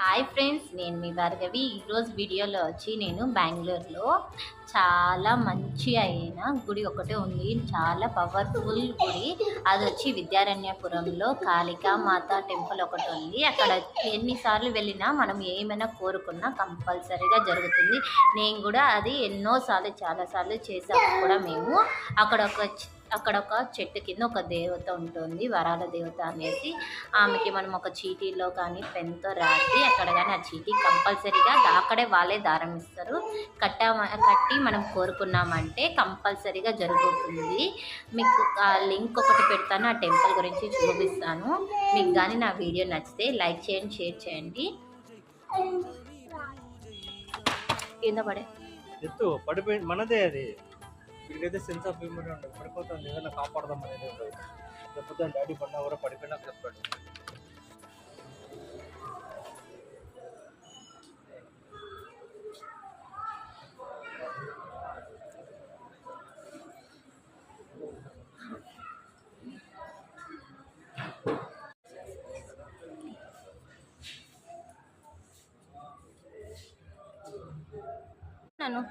Hi friends, నేను మీ భార్గవి. ఈరోజు వీడియోలో వచ్చి నేను బెంగళూరులో చాలా మంచి అయిన గుడి ఒకటే ఉంది. చాలా పవర్ఫుల్ గుడి. అది వచ్చి విద్యారణ్యపురంలో కాళికా మాత టెంపుల్ ఒకటి ఉంది. అక్కడ ఎన్నిసార్లు వెళ్ళినా మనం ఏమైనా కోరుకున్నా కంపల్సరీగా జరుగుతుంది. నేను కూడా అది ఎన్నోసార్లు చాలాసార్లు చేసాము కూడా మేము. అక్కడ ఒక చెట్టు కింద ఒక దేవత ఉంటుంది, వరాల దేవత అనేసి. ఆమెకి మనం ఒక చీటీలో కానీ పెన్తో రాసి అక్కడ కానీ ఆ చీటీ కంపల్సరీగా అక్కడే వాళ్ళే దారం ఇస్తారు. కట్టి మనం కోరుకున్నామంటే కంపల్సరీగా జరుగుతుంది. మీకు ఆ లింక్ ఒకటి పెడతాను, ఆ టెంపుల్ గురించి చూపిస్తాను. మీకు కానీ నా వీడియో నచ్చితే లైక్ చేయండి, షేర్ చేయండి. కింద పడిపోయి మనదే అది. వీళ్ళైతే సెన్స్ ఆఫ్ హ్యూమర్ ఉండదు, పడిపోతుంది ఏదైనా కాపాడదాం అనేది ఉండదు. లేకపోతే డాడీ పడినా కూడా పడిపోయినా చెప్పాడు. నన్ను